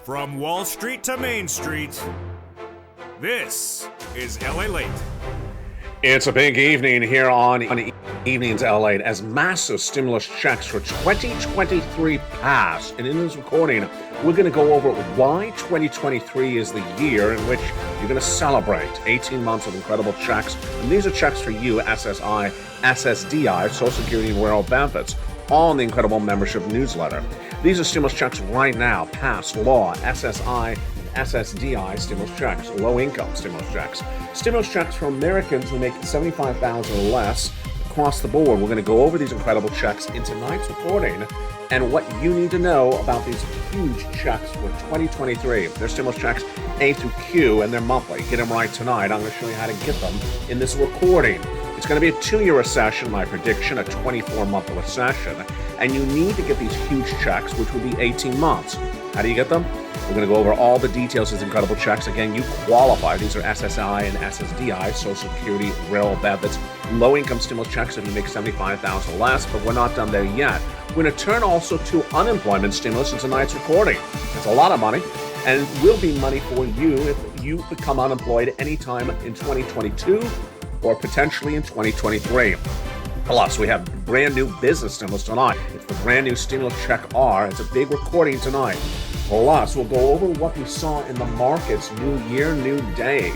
From Wall Street to Main Street, this is LALATE. It's a big evening here on Evenings LA as massive stimulus checks for 2023 pass. And in this recording, we're going to go over why 2023 is the year in which you're going to celebrate 18 months of incredible checks. And these are checks for you, SSI, SSDI, Social Security and Rural Benefits, on the incredible membership newsletter. These are stimulus checks right now, pass, law, SSI, SSDI stimulus checks, low income stimulus checks for Americans who make $75,000 or less across the board. We're going to go over these incredible checks in tonight's recording and what you need to know about these huge checks for 2023. They're stimulus checks A through Q and they're monthly. Get them right tonight. I'm going to show you how to get them in this recording. It's going to be a 2-year recession, my prediction, a 24-month recession, and you need to get these huge checks, which would be 18 months. How do you get them? We're going to go over all the details of these incredible checks. Again, you qualify. These are SSI and SSDI, Social Security, Rural Benefits, low-income stimulus checks if you make $75,000 or less, but we're not done there yet. We're going to turn also to unemployment stimulus in tonight's recording. It's a lot of money, and will be money for you if you become unemployed anytime in 2022 or potentially in 2023. Plus, we have brand new business stimulus tonight. It's the brand new stimulus check R. It's a big recording tonight. Plus, we'll go over what we saw in the markets. New year, new day.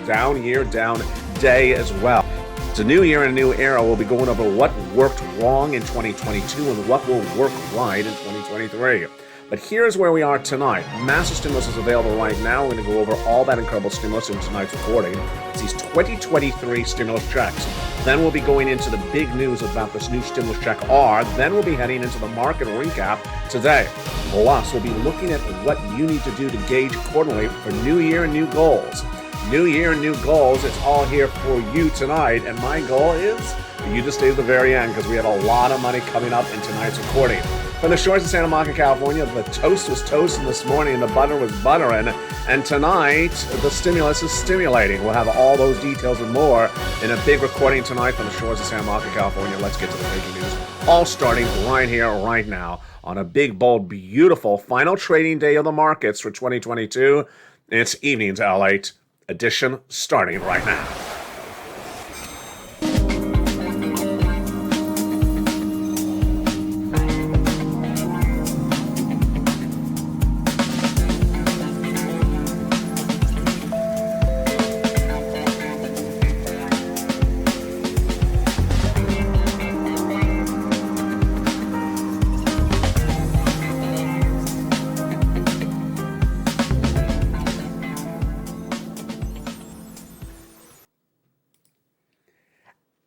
Down year, down day as well. It's a new year and a new era. We'll be going over what worked wrong in 2022 and what will work right in 2023. But here's where we are tonight. Massive stimulus is available right now. We're going to go over all that incredible stimulus in tonight's recording. It's these 2023 stimulus checks. Then we'll be going into the big news about this new stimulus check R. Then we'll be heading into the market recap today. Plus, we'll be looking at what you need to do to gauge accordingly for New Year and new goals. New Year and new goals. It's all here for you tonight. And my goal is for you to stay to the very end because we have a lot of money coming up in tonight's recording. From the shores of Santa Monica, California, the toast was toasting this morning and the butter was buttering. And tonight, the stimulus is stimulating. We'll have all those details and more in a big recording tonight from the shores of Santa Monica, California. Let's get to the breaking news. All starting right here, right now, on a big, bold, beautiful final trading day of the markets for 2022. It's Evenings LALATE edition starting right now.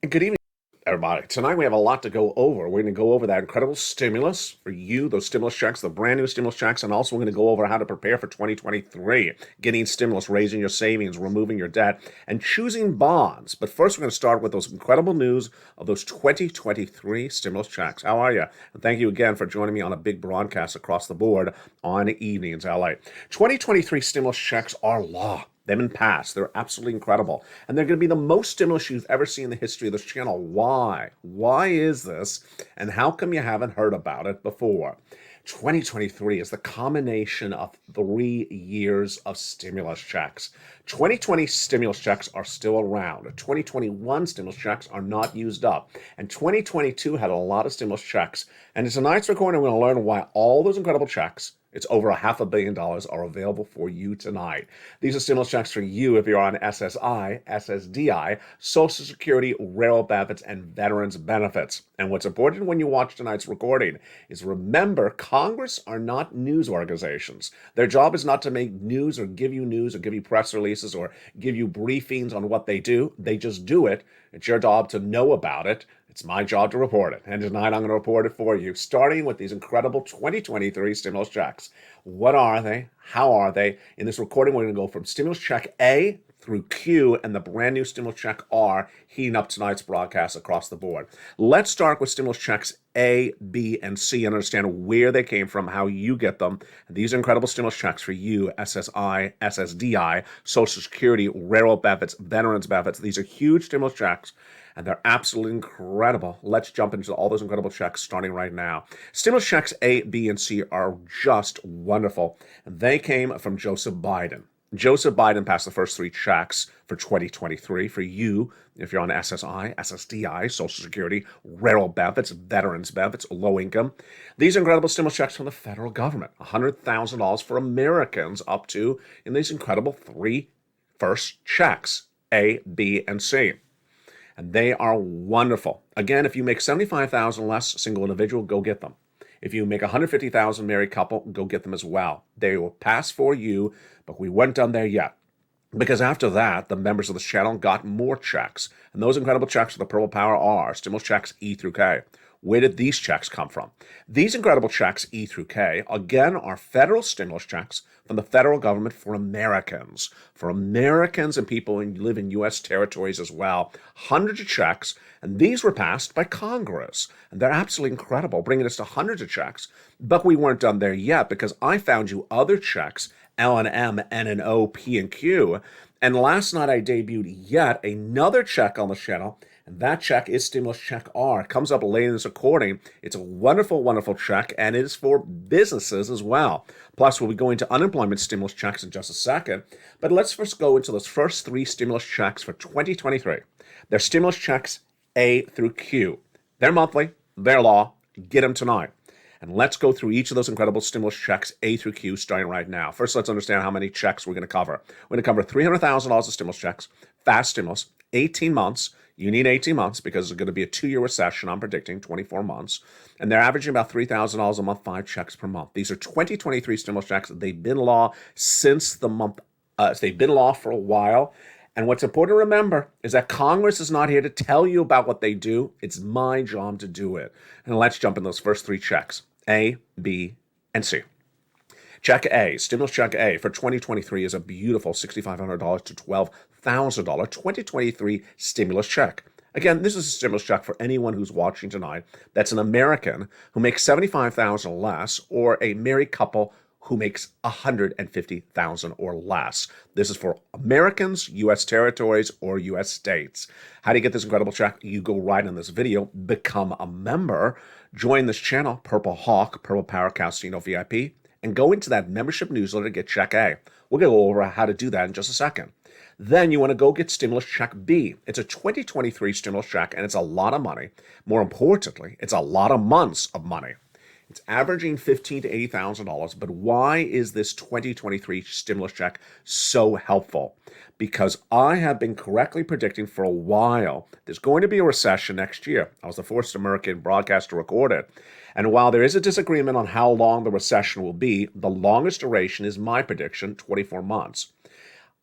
Good evening, everybody. Tonight we have a lot to go over. We're going to go over that incredible stimulus for you, those stimulus checks, the brand new stimulus checks, and also we're going to go over how to prepare for 2023, getting stimulus, raising your savings, removing your debt, and choosing bonds. But first, we're going to start with those incredible news of those 2023 stimulus checks. How are you? And thank you again for joining me on a big broadcast across the board on Evenings LA. 2023 stimulus checks are law. They've been passed. They're absolutely incredible. And they're going to be the most stimulus you've ever seen in the history of this channel. Why? Why is this? And how come you haven't heard about it before? 2023 is the combination of 3 years of stimulus checks. 2020 stimulus checks are still around. 2021 stimulus checks are not used up. And 2022 had a lot of stimulus checks. And in tonight's recording, we're going to learn why all those incredible checks, it's over $500 million, are available for you tonight. These are stimulus checks for you if you're on SSI, SSDI, Social Security, Rural Benefits, and Veterans Benefits. And what's important when you watch tonight's recording is remember, Congress are not news organizations. Their job is not to make news or give you press releases or give you briefings on what they do. They just do it. It's your job to know about it. It's my job to report it. And tonight I'm going to report it for you, starting with these incredible 2023 stimulus checks. What are they? How are they? In this recording, we're going to go from stimulus check A through Q and the brand new stimulus check R, heating up tonight's broadcast across the board. Let's start with stimulus checks A, B, and C and understand where they came from, how you get them. These are incredible stimulus checks for you, SSI, SSDI, Social Security, Rural Benefits, Veterans Benefits. These are huge stimulus checks. and they're absolutely incredible. Let's jump into all those incredible checks starting right now. Stimulus checks A, B, and C are just wonderful. They came from Joseph Biden. Joseph Biden passed the first 3 checks for 2023 for you, if you're on SSI, SSDI, Social Security, rural benefits, veterans benefits, low income. These are incredible stimulus checks from the federal government, $100,000 for Americans up to in these incredible 3 first checks, A, B, and C. And they are wonderful. Again, if you make $75,000 less, single individual, go get them. If you make $150,000 married couple, go get them as well. They will pass for you, but we weren't done there yet. Because after that, the members of this channel got more checks. And those incredible checks for the Purple Power are stimulus checks E through K. Where did these checks come from? These incredible checks, E through K, again, are federal stimulus checks from the federal government for Americans and people who live in U.S. territories as well. Hundreds of checks, and these were passed by Congress. And they're absolutely incredible, bringing us to hundreds of checks. But we weren't done there yet, because I found you other checks, L and M, N and O, P and Q. And last night I debuted yet another check on the channel. And that check is stimulus check R. It comes up later in this recording. It's a wonderful, wonderful check, and it is for businesses as well. Plus, we'll be going to unemployment stimulus checks in just a second. But let's first go into those first 3 stimulus checks for 2023. They're stimulus checks A through Q. They're monthly, they're law. Get them tonight. And let's go through each of those incredible stimulus checks A through Q starting right now. First, let's understand how many checks we're going to cover. We're going to cover $300,000 of stimulus checks, fast stimulus, 18 months. You need 18 months because it's going to be a 2-year recession. I'm predicting 24 months. And they're averaging about $3,000 a month, 5 checks per month. These are 2023 stimulus checks. They've been law since the month. They've been law for a while. And what's important to remember is that Congress is not here to tell you about what they do. It's my job to do it. And let's jump in those first 3 checks, A, B, and C. Check A, stimulus check A for 2023 is a beautiful $6,500 to $12,000 2023 stimulus check. Again, this is a stimulus check for anyone who's watching tonight that's an American who makes $75,000 less, or a married couple who makes $150,000 or less. This is for Americans, U.S. territories, or U.S. states. How do you get this incredible check? You go right in this video, become a member, join this channel, Purple Hawk, Purple Power Casino VIP, and go into that membership newsletter to get check A. We'll go over how to do that in just a second. Then you want to go get stimulus check B. It's a 2023 stimulus check, and it's a lot of money. More importantly, it's a lot of months of money. It's averaging $15,000 to $80,000, but why is this 2023 stimulus check so helpful? Because I have been correctly predicting for a while there's going to be a recession next year. I was the first American broadcaster to record it. And while there is a disagreement on how long the recession will be, the longest duration is my prediction, 24 months.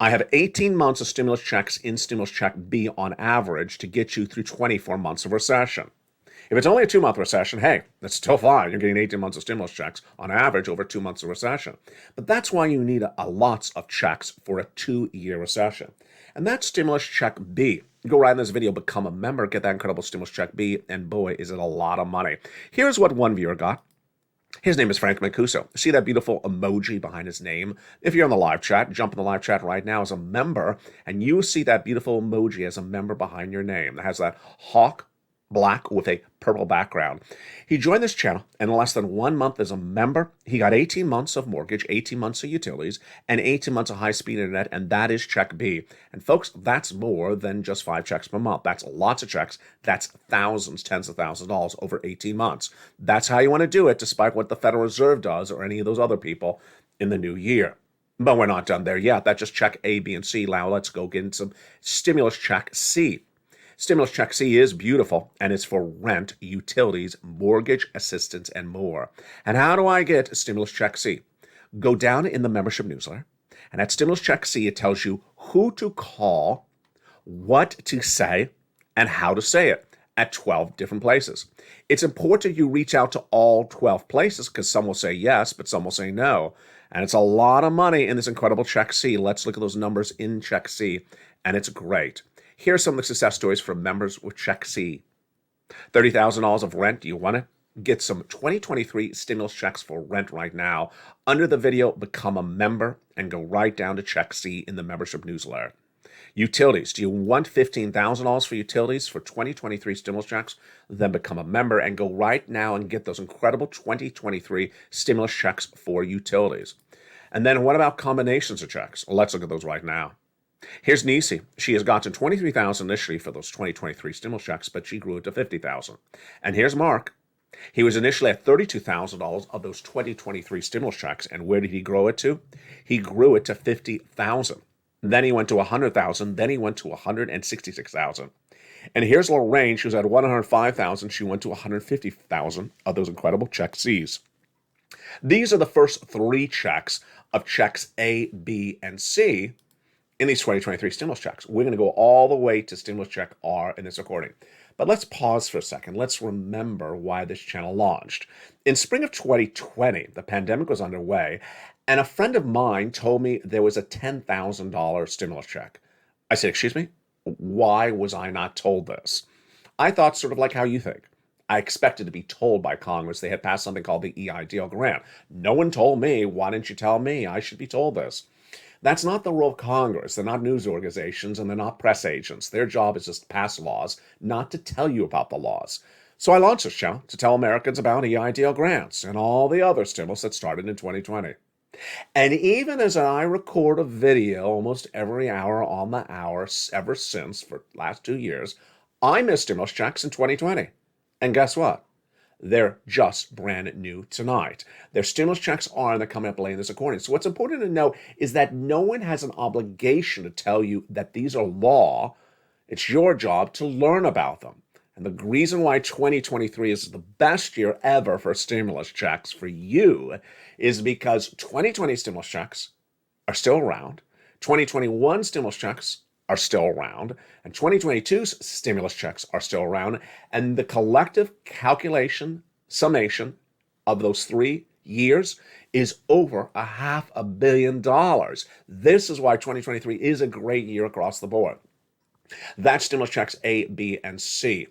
I have 18 months of stimulus checks in stimulus check B on average to get you through 24 months of recession. If it's only a 2-month recession, hey, that's still fine. You're getting 18 months of stimulus checks on average over 2 months of recession. But that's why you need lots of checks for a 2-year recession. And that's stimulus check B. Go right in this video, become a member, get that incredible stimulus check B, and boy, is it a lot of money. Here's what one viewer got. His name is Frank Mancuso. See that beautiful emoji behind his name? If you're in the live chat, jump in the live chat right now as a member, and you see that beautiful emoji as a member behind your name. That has that hawk black with a purple background. He joined this channel, and in less than 1 month as a member, he got 18 months of mortgage, 18 months of utilities, and 18 months of high-speed internet, and that is check B. And folks, that's more than just 5 checks per month. That's lots of checks. That's thousands, tens of thousands of dollars over 18 months. That's how you want to do it, despite what the Federal Reserve does or any of those other people in the new year. But we're not done there yet. That's just check A, B, and C. Now let's go get into some stimulus check C. Stimulus check C is beautiful, and it's for rent, utilities, mortgage assistance, and more. And how do I get stimulus check C? Go down in the membership newsletter, and at stimulus check C, it tells you who to call, what to say, and how to say it at 12 different places. It's important you reach out to all 12 places because some will say yes, but some will say no. And it's a lot of money in this incredible check C. Let's look at those numbers in check C, and it's great. Here are some of the success stories from members with check C. $30,000 of rent. Do you want it? Get some 2023 stimulus checks for rent right now. Under the video, become a member and go right down to check C in the membership newsletter. Utilities. Do you want $15,000 for utilities for 2023 stimulus checks? Then become a member and go right now and get those incredible 2023 stimulus checks for utilities. And then what about combinations of checks? Let's look at those right now. Here's Nisi. She has gotten $23,000 initially for those 2023 stimulus checks, but she grew it to $50,000. And here's Mark. He was initially at $32,000 of those 2023 stimulus checks, and where did he grow it to? He grew it to $50,000. Then he went to $100,000. Then he went to $166,000. And here's Lorraine. She was at $105,000. She went to $150,000 of those incredible check C's. These are the first three checks of checks A, B, and C in these 2023 stimulus checks. We're going to go all the way to stimulus check R in this recording. But let's pause for a second. Let's remember why this channel launched. In spring of 2020, the pandemic was underway, and a friend of mine told me there was a $10,000 stimulus check. I said, excuse me? Why was I not told this? I thought sort of like how you think. I expected to be told by Congress they had passed something called the EIDL grant. No one told me. Why didn't you tell me? I should be told this. That's not the role of Congress. They're not news organizations and they're not press agents. Their job is just to pass laws, not to tell you about the laws. So I launched this channel to tell Americans about EIDL grants and all the other stimulus that started in 2020. And even as I record a video almost every hour on the hour ever since for the last 2 years, I missed stimulus checks in 2020. And guess what? They're just brand new tonight. Their stimulus checks are, and they're coming up late in this recording. So what's important to know is that no one has an obligation to tell you that these are law. It's your job to learn about them. And the reason why 2023 is the best year ever for stimulus checks for you is because 2020 stimulus checks are still around. 2021 stimulus checks are still around, and 2022's stimulus checks are still around, and the collective summation of those 3 years is over $500 million. This is why 2023 is a great year across the board. That's stimulus checks A, B, and C.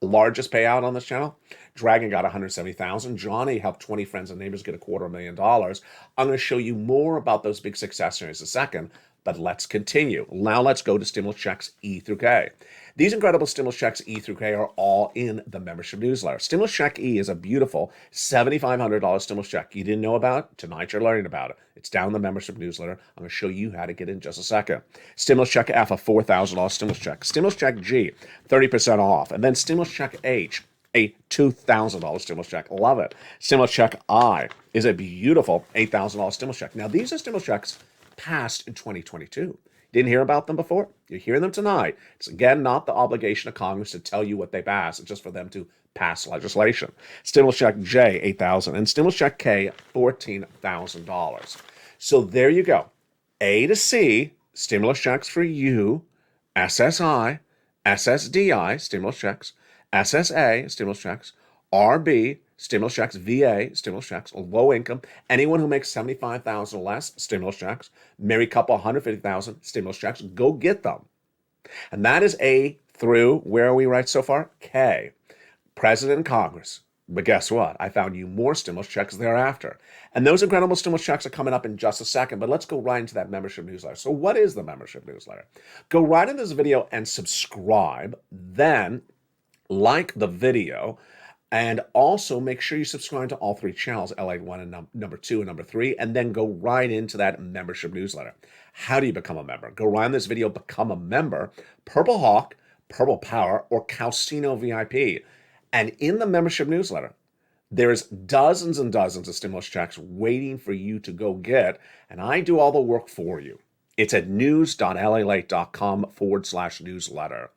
Largest payout on this channel, Dragon got $170,000. Johnny helped 20 friends and neighbors get $250,000. I'm going to show you more about those big success stories in a second, but let's continue. Now let's go to stimulus checks E through K. These incredible stimulus checks E through K are all in the membership newsletter. Stimulus check E is a beautiful $7,500 stimulus check. You didn't know about it? Tonight you're learning about it. It's down in the membership newsletter. I'm going to show you how to get in just a second. Stimulus check F, a $4,000 stimulus check. Stimulus check G, 30% off. And then stimulus check H, a $2,000 stimulus check. Love it. Stimulus check I is a beautiful $8,000 stimulus check. Now, these are stimulus checks passed in 2022. Didn't hear about them before? You're hearing them tonight. It's, again, not the obligation of Congress to tell you what they pass. It's just for them to pass legislation. Stimulus check J, $8,000, and stimulus check K, $14,000. So there you go. A to C, stimulus checks for you, SSI, SSDI, stimulus checks, SSA, stimulus checks, RB, stimulus checks, VA, stimulus checks, low income, anyone who makes $75,000 or less, stimulus checks, married couple, $150,000, stimulus checks, go get them. And that is A through, where are we right so far? K, President and Congress. But guess what? I found you more stimulus checks thereafter. And those incredible stimulus checks are coming up in just a second, but let's go right into that membership newsletter. So what is the membership newsletter? Go right in this video and subscribe, then like the video, and also make sure you subscribe to all three channels, LALATE 1 and number 2 and number 3, and then go right into that membership newsletter. How do you become a member? Go right in this video, become a member, Purple Hawk, Purple Power, or Calcino VIP. And in the membership newsletter, there's dozens and dozens of stimulus checks waiting for you to go get, and I do all the work for you. It's at news.lalate.com/newsletter.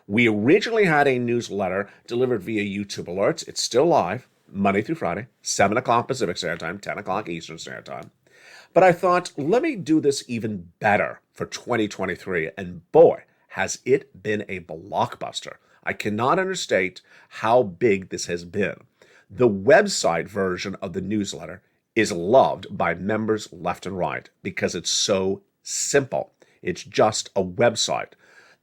We originally had a newsletter delivered via YouTube alerts. It's still live, Monday through Friday, 7 o'clock Pacific Standard Time, 10 o'clock Eastern Standard Time. But I thought, let me do this even better for 2023. And boy, has it been a blockbuster. I cannot understate how big this has been. The website version of the newsletter is loved by members left and right because it's so simple. It's just a website.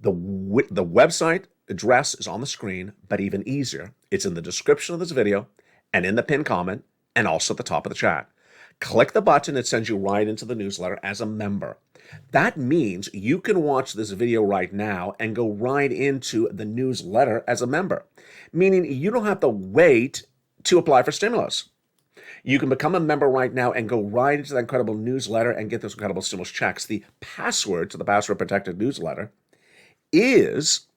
The website address is on the screen, but even easier, it's in the description of this video and in the pinned comment and also at the top of the chat. Click the button. It sends you right into the newsletter as a member. That means you can watch this video right now and go right into the newsletter as a member, meaning you don't have to wait to apply for stimulus. You can become a member right now and go right into that incredible newsletter and get those incredible stimulus checks. The password to the password protected newsletter is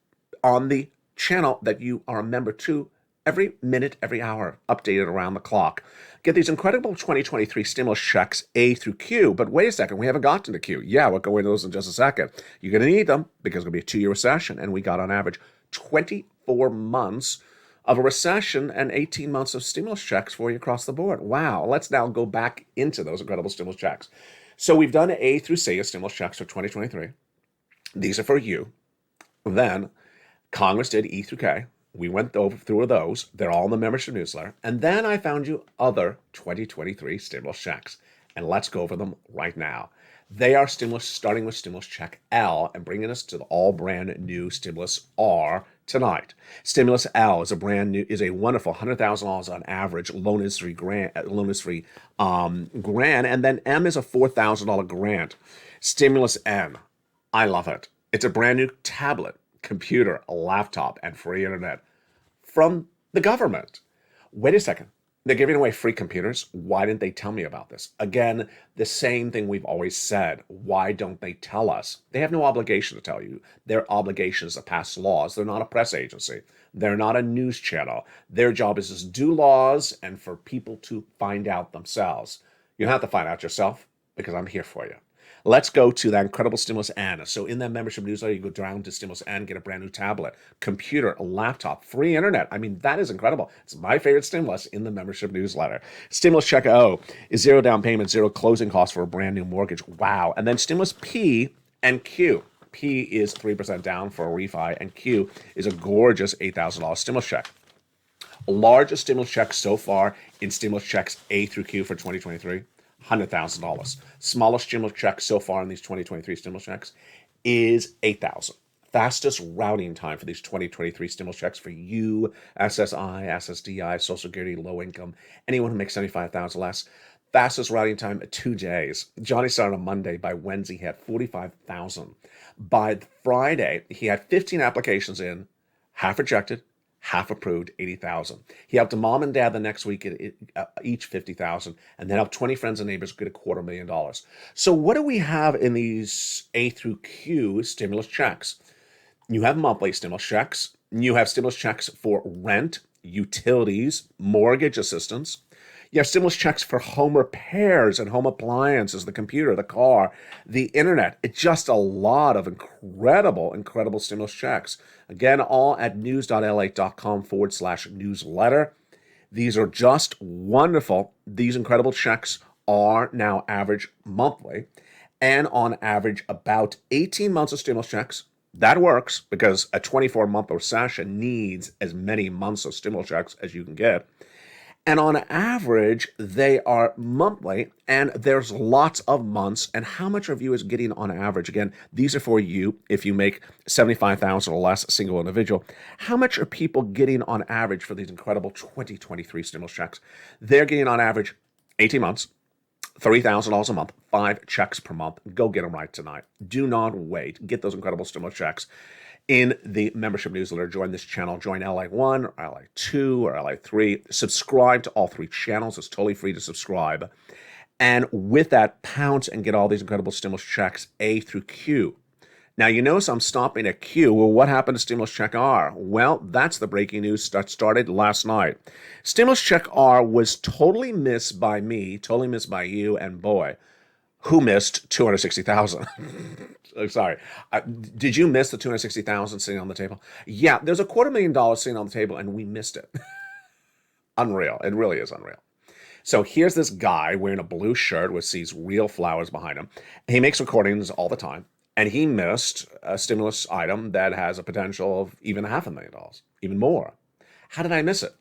on the channel that you are a member to every minute, every hour, updated around the clock. Get these incredible 2023 stimulus checks A through Q. But wait a second, we haven't gotten to Q. Yeah, we'll go into those in just a second. You're going to need them because it's going to be a 2-year recession. And we got on average 24 months of a recession and 18 months of stimulus checks for you across the board. Wow. Let's now go back into those incredible stimulus checks. So we've done A through C as stimulus checks for 2023. These are for you. Then Congress did E through K. We went through those. They're all in the membership newsletter. And then I found you other 2023 stimulus checks. And let's go over them right now. They are stimulus, starting with stimulus check L and bringing us to the all brand new stimulus R tonight. Stimulus L is a wonderful $100,000 on average loan is free grant, and then M is a $4,000 grant. Stimulus N, I love it. It's a brand new tablet, computer, a laptop, and free internet from the government. Wait a second. They're giving away free computers. Why didn't they tell me about this? Again, the same thing we've always said. Why don't they tell us? They have no obligation to tell you. Their obligation is to pass laws. They're not a press agency. They're not a news channel. Their job is to do laws and for people to find out themselves. You don't have to find out yourself because I'm here for you. Let's go to that incredible Stimulus N. So in that membership newsletter, you go down to Stimulus N, get a brand new tablet, computer, a laptop, free internet. I mean, that is incredible. It's my favorite stimulus in the membership newsletter. Stimulus check O is zero down payment, zero closing costs for a brand new mortgage. Wow. And then Stimulus P and Q. P is 3% down for a refi, and Q is a gorgeous $8,000 stimulus check. Largest stimulus check so far in stimulus checks A through Q for 2023. $100,000. Smallest stimulus check so far in these 2023 stimulus checks is $8,000. Fastest routing time for these 2023 stimulus checks for you, SSI, SSDI, Social Security, low income, anyone who makes $75,000 less. Fastest routing time, 2 days. Johnny started on Monday. By Wednesday, he had 45,000. By Friday, he had 15 applications in, half rejected, half approved, 80,000. He helped a mom and dad the next week at each 50,000, and then helped 20 friends and neighbors get $250,000. So what do we have in these A through Q stimulus checks? You have monthly stimulus checks. You have stimulus checks for rent, utilities, mortgage assistance. You have stimulus checks for home repairs and home appliances, the computer, the car, the internet. It's just a lot of incredible stimulus checks. Again, all at news.lalate.com/newsletter. These are just wonderful. These incredible checks are now average monthly and on average about 18 months of stimulus checks. That works because a 24-month recession needs as many months of stimulus checks as you can get. And on average, they are monthly, and there's lots of months. And how much of you is getting on average? Again, these are for you if you make $75,000 or less, single individual. How much are people getting on average for these incredible 2023 stimulus checks? They're getting on average 18 months, $30,000 a month, 5 checks per month. Go get them right tonight. Do not wait. Get those incredible stimulus checks in the membership newsletter. Join this channel. Join LA1 or LA2 or LA3. Subscribe to all 3 channels. It's totally free to subscribe. And with that, pounce and get all these incredible stimulus checks A through Q. Now, you notice I'm stopping at Q. Well, what happened to stimulus check R? Well, that's the breaking news that started last night. Stimulus check R was totally missed by me, totally missed by you, and boy, who missed 260,000? Sorry. Did you miss the 260,000 sitting on the table? Yeah, there's $250,000 sitting on the table, and we missed it. Unreal. It really is unreal. So here's this guy wearing a blue shirt with these real flowers behind him. He makes recordings all the time, and he missed a stimulus item that has a potential of even $500,000, even more. How did I miss it?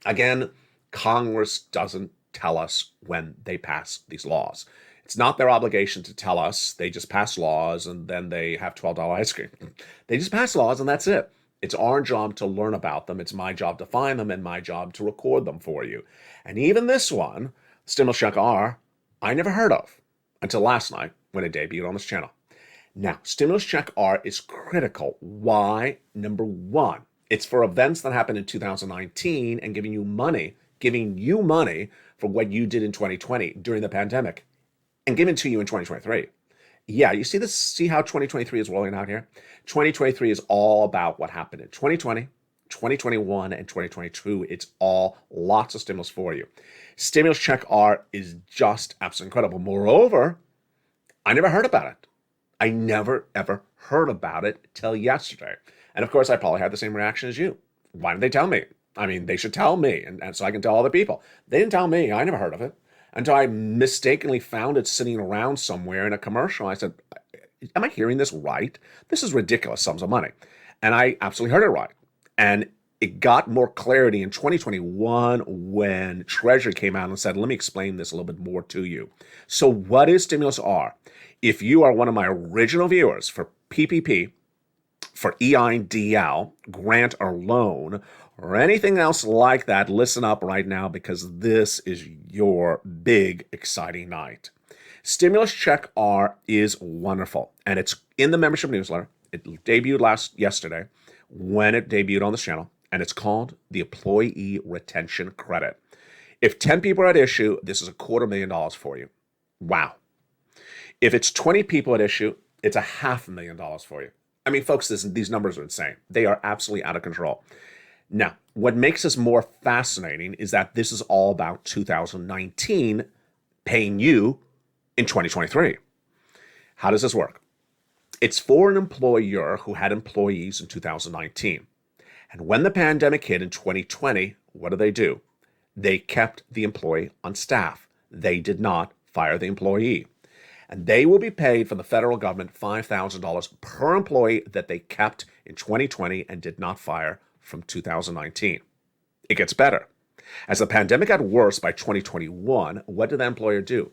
Again, Congress doesn't tell us when they pass these laws. It's not their obligation to tell us. They just pass laws and then they have $12 ice cream. They just pass laws and that's it. It's our job to learn about them. It's my job to find them and my job to record them for you. And even this one, stimulus check R, I never heard of until last night when it debuted on this channel. Now, stimulus check R is critical. Why? Number one, it's for events that happened in 2019 and giving you money for what you did in 2020 during the pandemic and given to you in 2023. Yeah, you see this? See how 2023 is rolling out here? 2023 is all about what happened in 2020, 2021, and 2022. It's all lots of stimulus for you. Stimulus check R is just absolutely incredible. Moreover, I never heard about it. I never, ever heard about it till yesterday. And of course, I probably had the same reaction as you. Why didn't they tell me? I mean, they should tell me, and so I can tell other people. They didn't tell me. I never heard of it until I mistakenly found it sitting around somewhere in a commercial. I said, am I hearing this right? This is ridiculous sums of money. And I absolutely heard it right. And it got more clarity in 2021 when Treasury came out and said, let me explain this a little bit more to you. So what is Stimulus R? If you are one of my original viewers for PPP, for EIDL, grant or loan, or anything else like that, listen up right now because this is your big, exciting night. Stimulus Check R is wonderful, and it's in the membership newsletter. It debuted yesterday when it debuted on this channel, and it's called the Employee Retention Credit. If 10 people are at issue, this is $250,000 for you. Wow. If it's 20 people at issue, it's $500,000 for you. I mean, folks, these numbers are insane. They are absolutely out of control. Now, what makes this more fascinating is that this is all about 2019 paying you in 2023. How does this work? It's for an employer who had employees in 2019. And when the pandemic hit in 2020, what do? They kept the employee on staff. They did not fire the employee. And they will be paid from the federal government $5,000 per employee that they kept in 2020 and did not fire from 2019. It gets better. As the pandemic got worse by 2021, what did the employer do?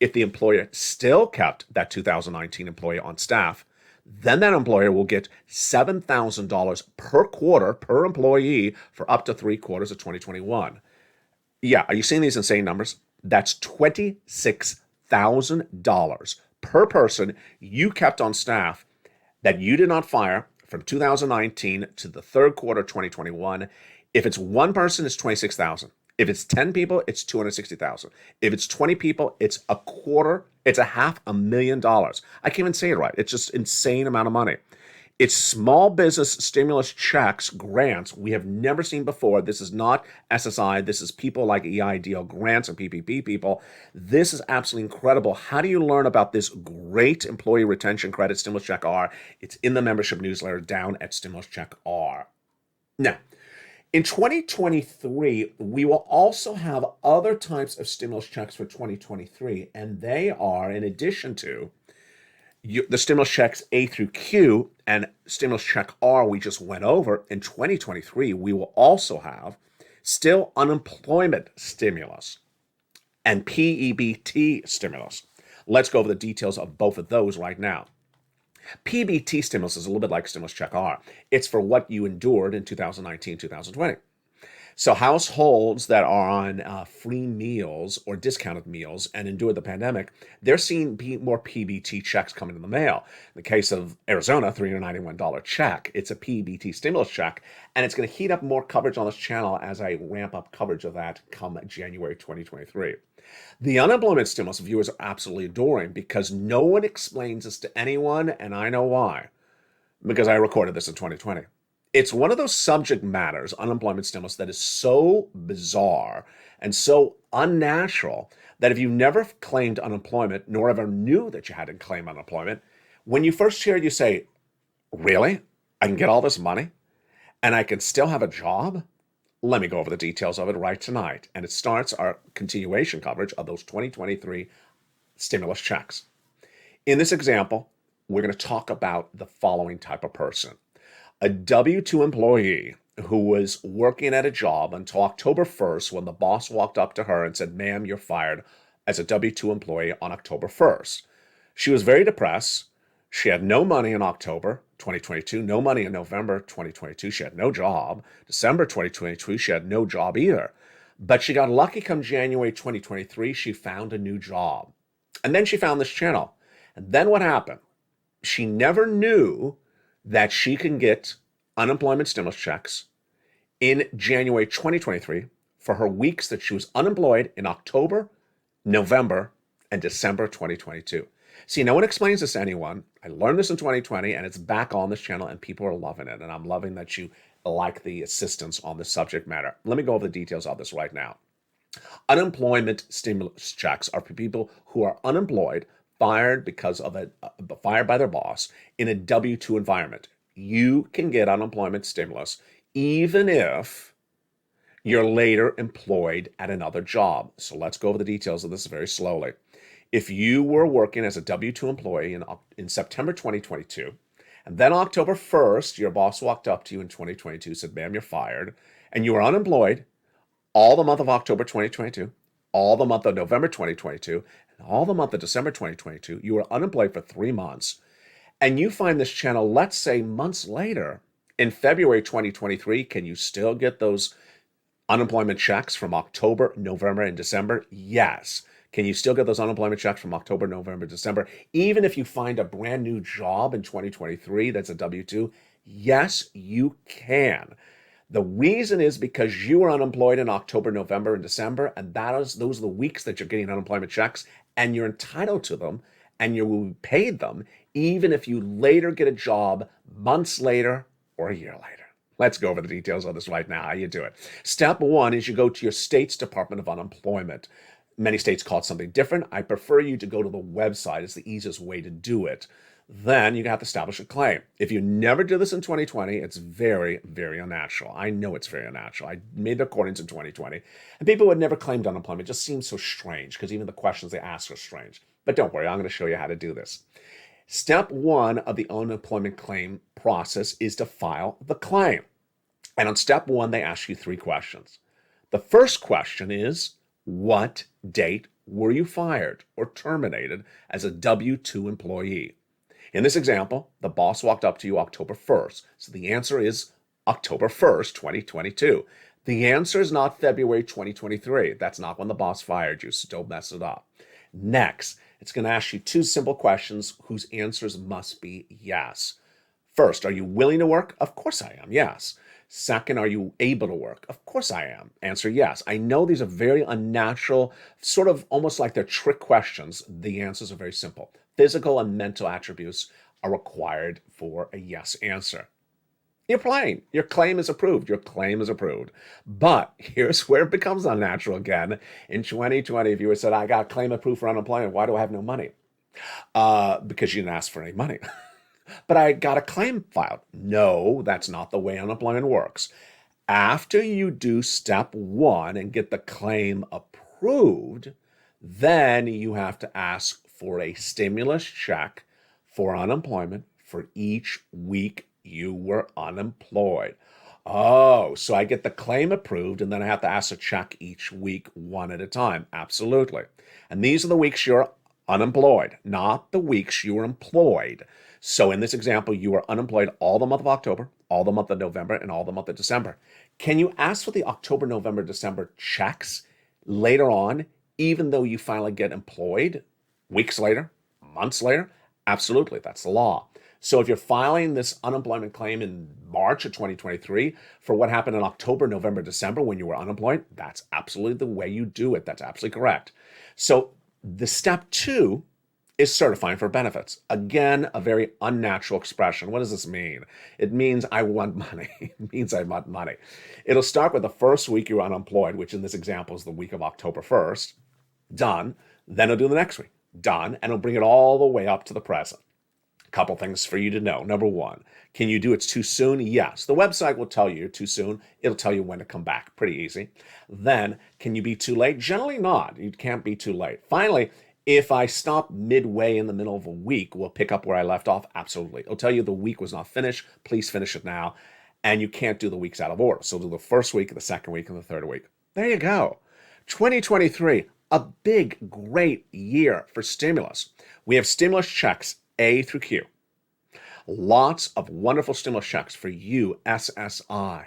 If the employer still kept that 2019 employee on staff, then that employer will get $7,000 per quarter per employee for up to 3 quarters of 2021. Yeah, are you seeing these insane numbers? That's $26,000 per person you kept on staff that you did not fire from 2019 to the 3rd quarter of 2021. If it's one person, it's $26,000. If it's 10 people, it's $260,000. If it's 20 people, it's $500,000. I can't even say it right. It's just insane amount of money. It's small business stimulus checks, grants we have never seen before. This is not SSI. This is people like EIDL grants and PPP people. This is absolutely incredible. How do you learn about this great employee retention credit, Stimulus Check R? It's in the membership newsletter down at Stimulus Check R. Now, in 2023, we will also have other types of stimulus checks for 2023, and they are, in addition to the stimulus checks A through Q and stimulus check R we just went over, in 2023, we will also have still unemployment stimulus and PEBT stimulus. Let's go over the details of both of those right now. PBT stimulus is a little bit like stimulus check R. It's for what you endured in 2019, 2020. So households that are on free meals or discounted meals and endured the pandemic, they're seeing more PBT checks coming in the mail. In the case of Arizona, $391 check. It's a PBT stimulus check, and it's going to heat up more coverage on this channel as I ramp up coverage of that come January 2023. The unemployment stimulus viewers are absolutely adoring because no one explains this to anyone, and I know why. Because I recorded this in 2020. It's one of those subject matters, unemployment stimulus, that is so bizarre and so unnatural that if you never claimed unemployment, nor ever knew that you had to claim unemployment, when you first hear it, you say, really? I can get all this money and I can still have a job? Let me go over the details of it right tonight. And it starts our continuation coverage of those 2023 stimulus checks. In this example, we're going to talk about the following type of person. A W-2 employee who was working at a job until October 1st when the boss walked up to her and said, ma'am, you're fired as a W-2 employee on October 1st. She was very depressed. She had no money in October 2022, no money in November 2022. She had no job. December 2022, she had no job either. But she got lucky come January 2023. She found a new job. And then she found this channel. And then what happened? She never knew that she can get unemployment stimulus checks in January 2023 for her weeks that she was unemployed in October, November, and December 2022. See, no one explains this to anyone. I learned this in 2020, and it's back on this channel, and people are loving it. And I'm loving that you like the assistance on the subject matter. Let me go over the details of this right now. Unemployment stimulus checks are for people who are unemployed, fired because of fired by their boss in a W-2 environment. You can get unemployment stimulus even if you're later employed at another job. So let's go over the details of this very slowly. If you were working as a W-2 employee in September 2022, and then October 1st, your boss walked up to you in 2022, said, ma'am, you're fired, and you were unemployed all the month of October 2022, all the month of November 2022, and all the month of December 2022, you were unemployed for 3 months, and you find this channel, let's say months later, in February 2023, can you still get those unemployment checks from October, November, and December? Yes. Can you still get those unemployment checks from October, November, December, even if you find a brand new job in 2023 that's a W-2? Yes, you can. The reason is because you were unemployed in October, November, and December, and those are the weeks that you're getting unemployment checks, and you're entitled to them, and you will be paid them, even if you later get a job months later or a year later. Let's go over the details of this right now, how you do it. Step one is you go to your state's Department of Unemployment. Many states call it something different. I prefer you to go to the website. It's the easiest way to do it. Then you have to establish a claim. If you never did this in 2020, it's very, very unnatural. I know it's very unnatural. I made the recordings in 2020, and people who had never claimed unemployment just seems so strange because even the questions they ask are strange. But don't worry, I'm going to show you how to do this. Step one of the unemployment claim process is to file the claim. And on step one, they ask you 3 questions. The first question is, what date were you fired or terminated as a W-2 employee? In this example, the boss walked up to you October 1st. So the answer is October 1st, 2022. The answer is not February 2023. That's not when the boss fired you, so don't mess it up. Next, it's going to ask you 2 simple questions whose answers must be yes. First, are you willing to work? Of course I am, yes. Second, are you able to work? Of course I am. Answer yes. I know these are very unnatural, sort of almost like they're trick questions. The answers are very simple. Physical and mental attributes are required for a yes answer. You're playing. Your claim is approved. Your claim is approved. But here's where it becomes unnatural again. In 2020, if you had said, I got claim approved for unemployment, why do I have no money? Because you didn't ask for any money. But I got a claim filed. No, that's not the way unemployment works. After you do step 1 and get the claim approved, then you have to ask for a stimulus check for unemployment for each week you were unemployed. Oh, so I get the claim approved and then I have to ask a check each week, one at a time. Absolutely. And these are the weeks you're unemployed, not the weeks you were employed. So in this example, you were unemployed all the month of October, all the month of November, and all the month of December. Can you ask for the October, November, December checks later on, even though you finally get employed weeks later, months later? Absolutely, that's the law. So if you're filing this unemployment claim in March of 2023 for what happened in October, November, December when you were unemployed, that's absolutely the way you do it. That's absolutely correct. So the step 2 is certifying for benefits. Again, a very unnatural expression. What does this mean? It means I want money. It means I want money. It'll start with the first week you're unemployed, which in this example is the week of October 1st. Done. Then it'll do the next week. Done. And it'll bring it all the way up to the present. A couple things for you to know. Number 1, can you do it's too soon? Yes. The website will tell you you're too soon. It'll tell you when to come back. Pretty easy. Then, can you be too late? Generally not. You can't be too late. Finally, if I stop midway in the middle of a week, we'll pick up where I left off. Absolutely. It'll tell you the week was not finished. Please finish it now. And you can't do the weeks out of order. So do the first week, the second week, and the third week. There you go. 2023, a big, great year for stimulus. We have stimulus checks A through Q. Lots of wonderful stimulus checks for you, SSI.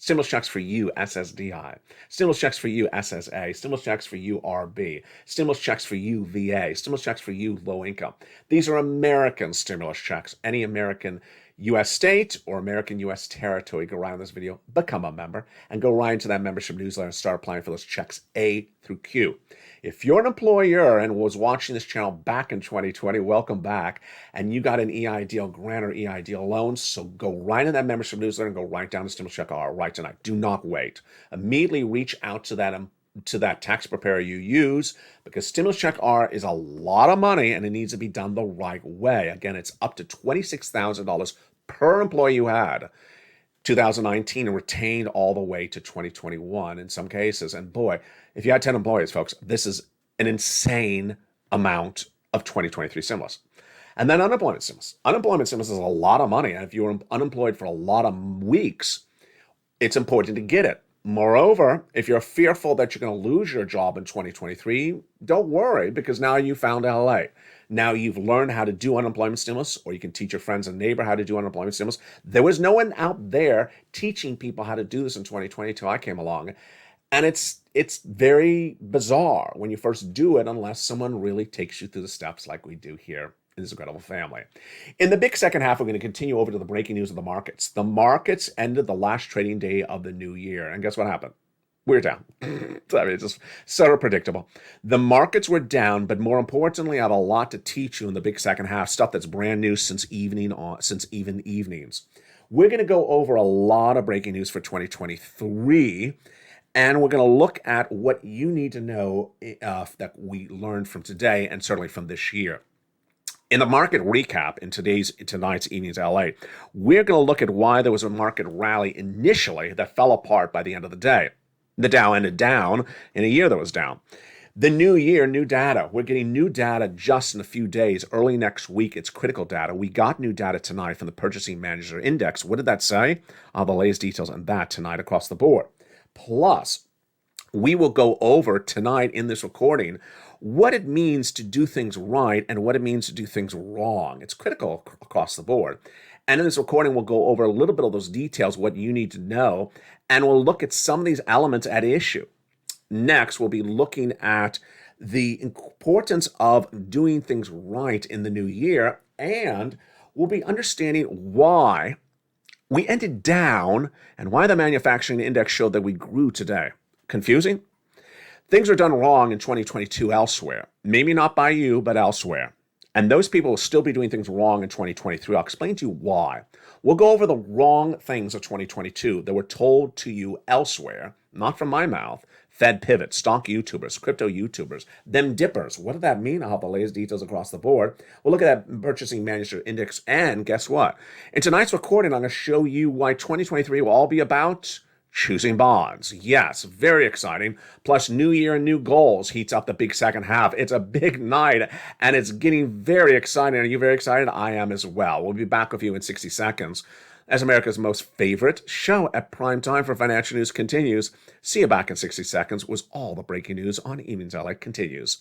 Stimulus checks for you, SSDI. Stimulus checks for you, SSA. Stimulus checks for you, RB. Stimulus checks for you, VA. Stimulus checks for you, low income. These are American stimulus checks. Any American U.S. state or American U.S. territory, go right on this video, become a member, and go right into that membership newsletter and start applying for those checks A through Q. If you're an employer and was watching this channel back in 2020, welcome back, and you got an EIDL grant or EIDL loan, so go right in that membership newsletter and go right down to Stimulus Check R right tonight. Do not wait. Immediately reach out to that tax preparer you use, because Stimulus Check R is a lot of money and it needs to be done the right way. Again, it's up to $26,000 per employee you had 2019 and retained all the way to 2021 in some cases. And boy, if you had 10 employees, folks, this is an insane amount of 2023 stimulus. And then unemployment stimulus. Unemployment stimulus is a lot of money. And if you're unemployed for a lot of weeks, it's important to get it. Moreover, if you're fearful that you're going to lose your job in 2023, don't worry, because now you found LALATE. Now you've learned how to do unemployment stimulus, or you can teach your friends and neighbor how to do unemployment stimulus. There was no one out there teaching people how to do this in 2020 till I came along. And it's very bizarre when you first do it, unless someone really takes you through the steps like we do here in this incredible family. In the big second half, we're going to continue over to the breaking news of the markets. The markets ended the last trading day of the new year. And guess what happened? We're down. I mean, it's just sort of predictable. The markets were down, but more importantly, I have a lot to teach you in the big second half, stuff that's brand new since even evenings. We're going to go over a lot of breaking news for 2023, and we're going to look at what you need to know that we learned from today and certainly from this year. In the market recap in tonight's evening's LA, we're going to look at why there was a market rally initially that fell apart by the end of the day. The Dow ended down in a year that was down. The new year, new data. We're getting new data just in a few days. Early next week, it's critical data. We got new data tonight from the Purchasing Manager Index. What did that say? The latest details on that tonight across the board. Plus, we will go over tonight in this recording what it means to do things right and what it means to do things wrong. It's critical across the board. And in this recording, we'll go over a little bit of those details, what you need to know, and we'll look at some of these elements at issue. Next, we'll be looking at the importance of doing things right in the new year, and we'll be understanding why we ended down and why the manufacturing index showed that we grew today. Confusing? Things are done wrong in 2022 elsewhere. Maybe not by you, but elsewhere. And those people will still be doing things wrong in 2023. I'll explain to you why. We'll go over the wrong things of 2022 that were told to you elsewhere, not from my mouth. Fed pivot, stock YouTubers, crypto YouTubers, them dippers. What did that mean? I'll have the latest details across the board. We'll look at that Purchasing Manager Index, and guess what? In tonight's recording, I'm going to show you why 2023 will all be about choosing bonds. Yes, very exciting. Plus, new year and new goals heats up the big second half. It's a big night, and it's getting very exciting. Are you very excited? I am as well. We'll be back with you in 60 seconds as America's most favorite show at prime time for financial news continues. See you back in 60 seconds was all the breaking news on Evenings LA continues.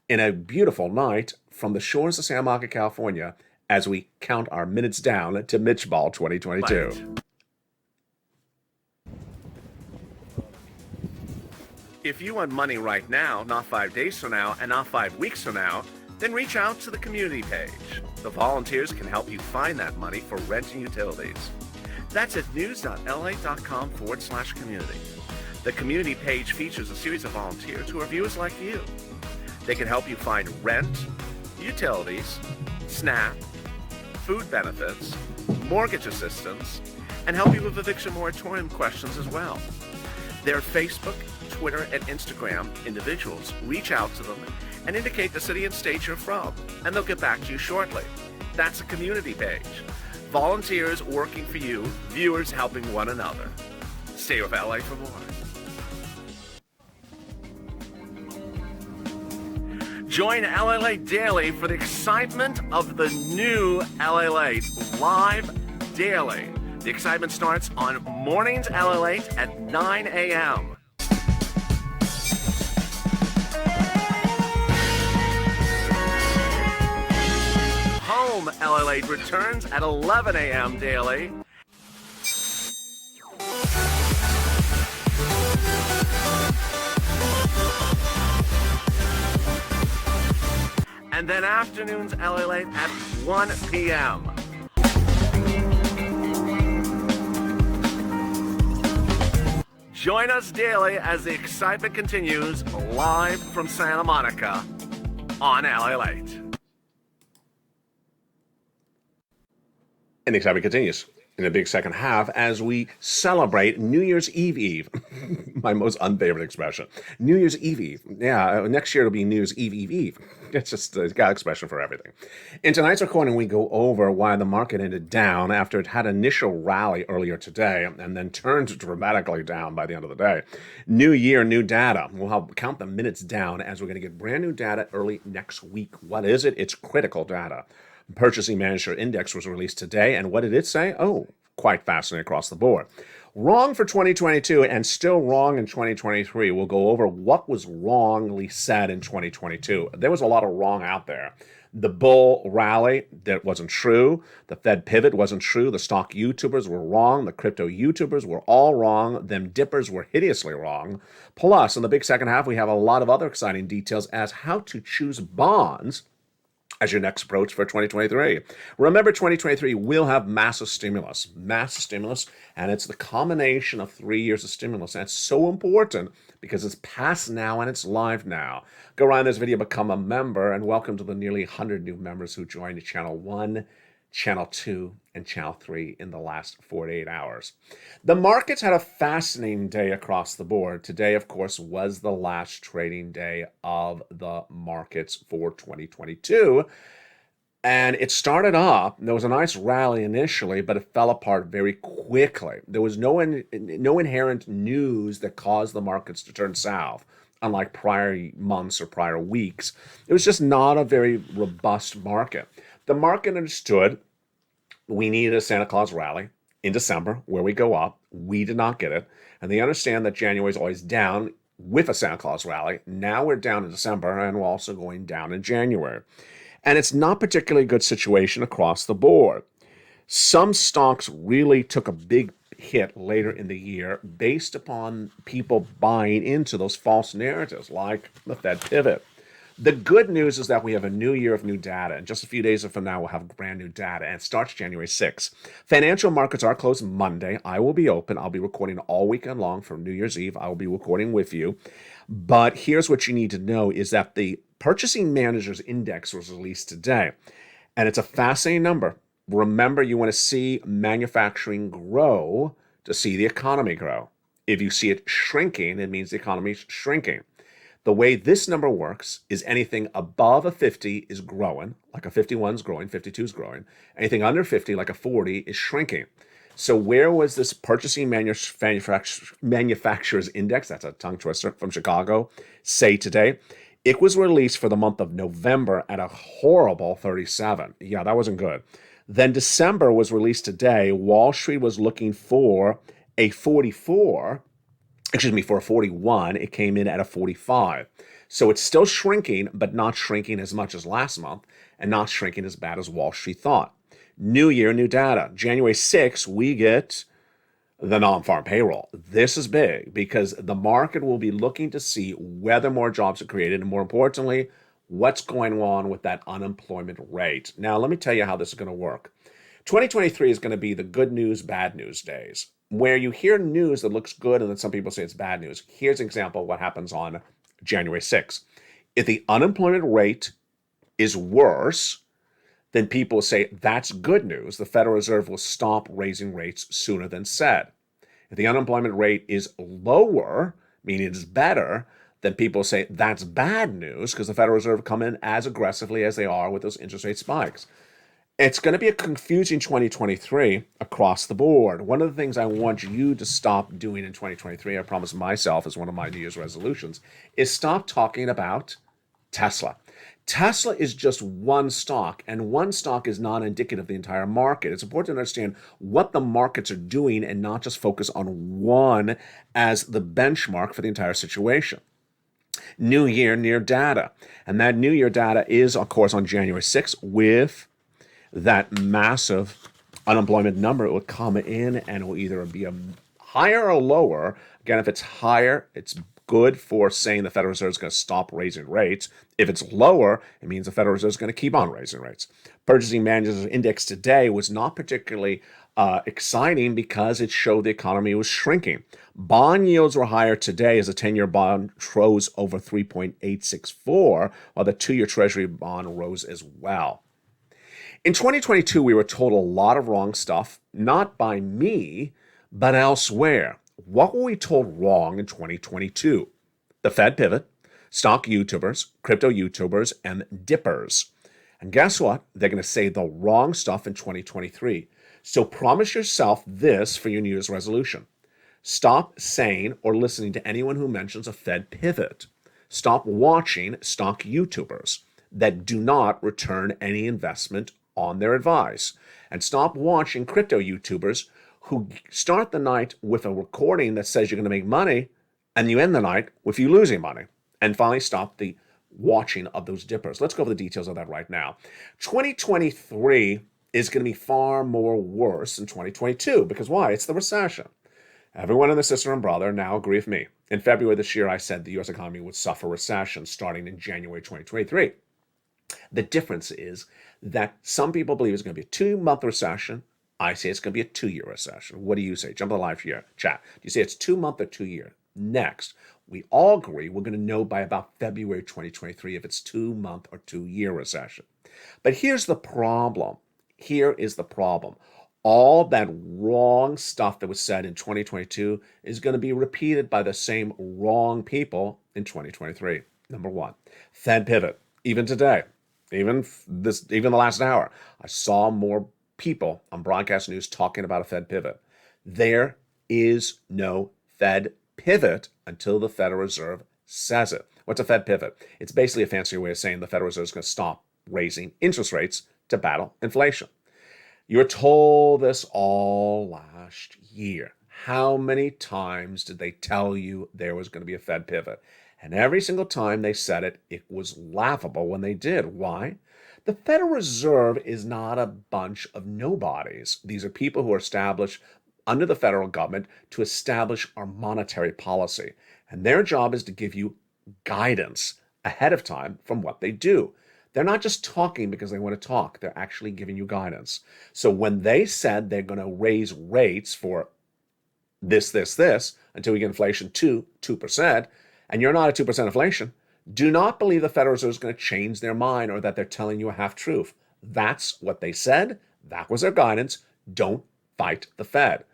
In a beautiful night from the shores of San Marcos, California, as we count our minutes down to Mitch Ball 2022. Right. If you want money right now, not 5 days from now, and not 5 weeks from now, then reach out to the community page. The volunteers can help you find that money for rent and utilities. That's at news.la.com/community. The community page features a series of volunteers who are viewers like you. They can help you find rent, utilities, SNAP, food benefits, mortgage assistance, and help you with eviction moratorium questions as well. Their Facebook, Twitter, and Instagram individuals reach out to them and indicate the city and state you're from, and they'll get back to you shortly. That's a community page. Volunteers working for you, viewers helping one another. Stay with LA for more. Join LALATE Daily for the excitement of the new LALATE live daily. The excitement starts on Mornings LALATE at 9 a.m. Home LALATE returns at 11 a.m. daily. and then afternoons LALATE at 1 p.m. Join us daily as the excitement continues live from Santa Monica on LALATE. And the excitement continues in the big second half as we celebrate New Year's Eve. My most unfavorite expression. New Year's Eve. Yeah, next year it'll be New Year's Eve. It's just a God expression for everything. In tonight's recording, we go over why the market ended down after it had an initial rally earlier today and then turned dramatically down by the end of the day. New year, new data. We'll count the minutes down as we're going to get brand new data early next week. What is it? It's critical data. Purchasing Manager Index was released today, and what did it say? Oh, quite fascinating across the board. Wrong for 2022 and still wrong in 2023. We'll go over what was wrongly said in 2022. There was a lot of wrong out there. The bull rally, that wasn't true. The Fed pivot wasn't true. The stock YouTubers were wrong. The crypto YouTubers were all wrong. Them dippers were hideously wrong. Plus, in the big second half, we have a lot of other exciting details as how to choose bonds as your next approach for 2023. Remember, 2023 will have massive stimulus, and it's the combination of 3 years of stimulus. And it's so important because it's past now and it's live now. Go around this video, become a member, and welcome to the nearly 100 new members who joined Channel 1, Channel 2, and Channel 3 in the last 48 hours. The markets had a fascinating day across the board. Today, of course, was the last trading day of the markets for 2022. And it started off, there was a nice rally initially, but it fell apart very quickly. There was no inherent news that caused the markets to turn south, unlike prior months or prior weeks. It was just not a very robust market. The market understood we needed a Santa Claus rally in December where we go up. We did not get it. And they understand that January is always down with a Santa Claus rally. Now we're down in December and we're also going down in January. And it's not particularly a good situation across the board. Some stocks really took a big hit later in the year based upon people buying into those false narratives like the Fed pivot. The good news is that we have a new year of new data, and just a few days from now, we'll have brand new data, and it starts January 6th. Financial markets are closed Monday. I will be open. I'll be recording all weekend long from New Year's Eve. I will be recording with you. But here's what you need to know is that the Purchasing Managers Index was released today, and it's a fascinating number. Remember, you want to see manufacturing grow to see the economy grow. If you see it shrinking, it means the economy is shrinking. The way this number works is anything above a 50 is growing, like a 51 is growing, 52 is growing. Anything under 50, like a 40, is shrinking. So where was this Purchasing Manufacturers Index, that's a tongue twister, from Chicago, say today? It was released for the month of November at a horrible 37. Yeah, that wasn't good. Then December was released today. Wall Street was looking for a 44. For a 41, it came in at a 45. So it's still shrinking, but not shrinking as much as last month and not shrinking as bad as Wall Street thought. New year, new data. January 6th, we get the non-farm payroll. This is big because the market will be looking to see whether more jobs are created and, more importantly, what's going on with that unemployment rate. Now, let me tell you how this is going to work. 2023 is going to be the good news, bad news days, where you hear news that looks good and then some people say it's bad news. Here's an example of what happens on January 6th. If the unemployment rate is worse, then people say that's good news. The Federal Reserve will stop raising rates sooner than said. If the unemployment rate is lower, meaning it's better, then people say that's bad news because the Federal Reserve come in as aggressively as they are with those interest rate spikes. It's going to be a confusing 2023 across the board. One of the things I want you to stop doing in 2023, I promise myself as one of my New Year's resolutions, is stop talking about Tesla. Tesla is just one stock, and one stock is not indicative of the entire market. It's important to understand what the markets are doing and not just focus on one as the benchmark for the entire situation. New year, new data. And that new year data is, of course, on January 6th with that massive unemployment number. It would come in and it will either be a higher or lower. Again, if it's higher, it's good for saying the Federal Reserve is going to stop raising rates. If it's lower, it means the Federal Reserve is going to keep on raising rates. Purchasing Managers Index today was not particularly exciting because it showed the economy was shrinking. Bond yields were higher today as the 10-year bond rose over 3.864, while the 2-year Treasury bond rose as well. In 2022, we were told a lot of wrong stuff, not by me, but elsewhere. What were we told wrong in 2022? The Fed pivot, stock YouTubers, crypto YouTubers, and dippers. And guess what? They're going to say the wrong stuff in 2023. So promise yourself this for your New Year's resolution. Stop saying or listening to anyone who mentions a Fed pivot. Stop watching stock YouTubers that do not return any investment on their advice. And stop watching crypto YouTubers who start the night with a recording that says you're going to make money, and you end the night with you losing money. And finally, stop the watching of those dippers. Let's go over the details of that right now. 2023 is going to be far more worse than 2022. Because why? It's the recession. Everyone and their sister and brother now agree with me. In February this year, I said the U.S. economy would suffer recession starting in January 2023. The difference is that some people believe it's going to be a 2-month recession. I say it's going to be a 2-year recession. What do you say? Jump on the live here, chat. Do you say it's 2-month or 2-year? Next, we all agree we're going to know by about February 2023 if it's 2-month or 2-year recession. But here's the problem. Here is the problem. All that wrong stuff that was said in 2022 is going to be repeated by the same wrong people in 2023. Number one, Fed pivot. Even today, even the last hour, I saw more people on broadcast news talking about a Fed pivot. There is no Fed pivot until the Federal Reserve says it. What's a Fed pivot? It's basically a fancier way of saying the Federal Reserve is going to stop raising interest rates to battle inflation. You were told this all last year. How many times did they tell you there was going to be a Fed pivot? And every single time they said it, it was laughable when they did. Why? The Federal Reserve is not a bunch of nobodies. These are people who are established under the federal government to establish our monetary policy. And their job is to give you guidance ahead of time from what they do. They're not just talking because they want to talk. They're actually giving you guidance. So when they said they're going to raise rates for this, until we get inflation to 2%, and you're not at 2% inflation, do not believe the Federal Reserve is going to change their mind or that they're telling you a half-truth. That's what they said. That was their guidance. Don't fight the Fed.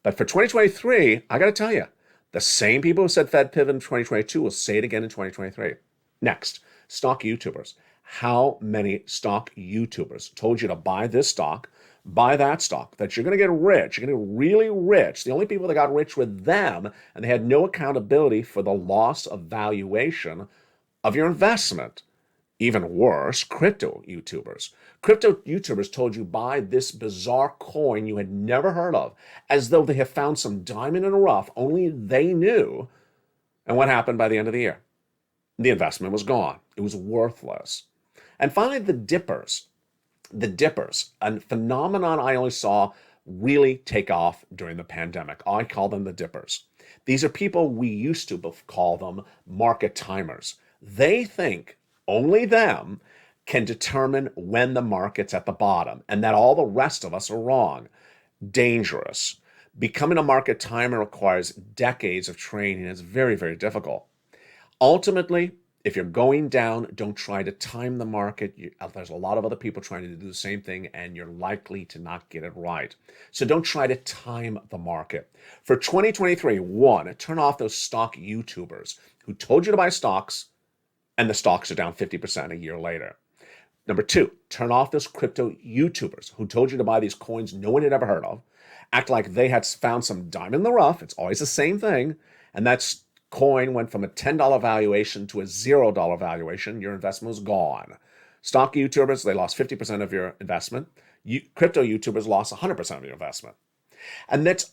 But for 2023, I got to tell you, the same people who said Fed pivot in 2022 will say it again in 2023. Next, stock YouTubers. How many stock YouTubers told you to buy this stock, buy that stock, that you're going to get rich, you're going to get really rich? The only people that got rich were them, and they had no accountability for the loss of valuation of your investment. Even worse, crypto YouTubers. Crypto YouTubers told you buy this bizarre coin you had never heard of, as though they have found some diamond in the rough, only they knew. And what happened by the end of the year? The investment was gone. It was worthless. And finally, the dippers. The dippers, a phenomenon I only saw really take off during the pandemic. I call them the dippers. These are people we used to call them market timers. They think only them can determine when the market's at the bottom and that all the rest of us are wrong. Dangerous. Becoming a market timer requires decades of training. It's very, very difficult. Ultimately, if you're going down, don't try to time the market. There's a lot of other people trying to do the same thing, and you're likely to not get it right. So don't try to time the market. For 2023, one, turn off those stock YouTubers who told you to buy stocks, and the stocks are down 50% a year later. Number two, turn off those crypto YouTubers who told you to buy these coins no one had ever heard of, act like they had found some diamond in the rough. It's always the same thing, and that's coin went from a $10 valuation to a $0 valuation. Your investment was gone. Stock YouTubers, they lost 50% of your investment. Crypto YouTubers lost 100% of your investment. And it's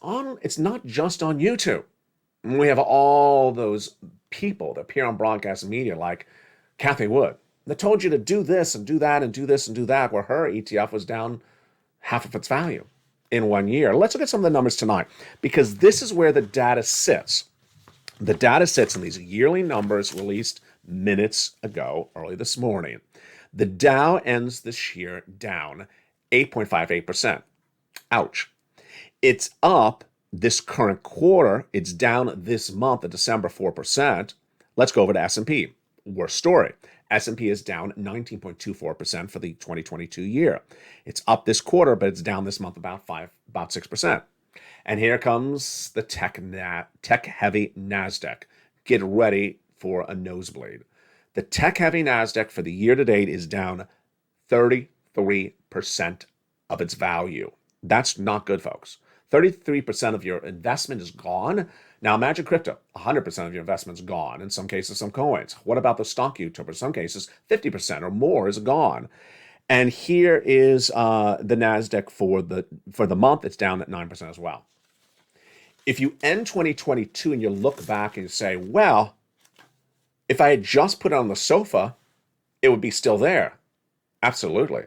not just on YouTube. We have all those people that appear on broadcast media like Kathy Wood that told you to do this and do that and do this and do that, where her ETF was down half of its value in 1 year. Let's look at some of the numbers tonight, because this is where the data sits. The data sits in these yearly numbers released minutes ago, early this morning. The Dow ends this year down 8.58%. Ouch. It's up this current quarter. It's down this month of December 4%. Let's go over to S&P. Worst story. S&P is down 19.24% for the 2022 year. It's up this quarter, but it's down this month about 6%. And here comes the tech-heavy NASDAQ. Get ready for a nosebleed. The tech-heavy NASDAQ for the year to date is down 33% of its value. That's not good, folks. 33% of your investment is gone. Now imagine crypto. 100% of your investment is gone. In some cases, some coins. What about the stock YouTuber? In some cases, 50% or more is gone. And here is the NASDAQ for the month. It's down at 9% as well. If you end 2022 and you look back and you say, well, if I had just put it on the sofa, it would be still there. Absolutely.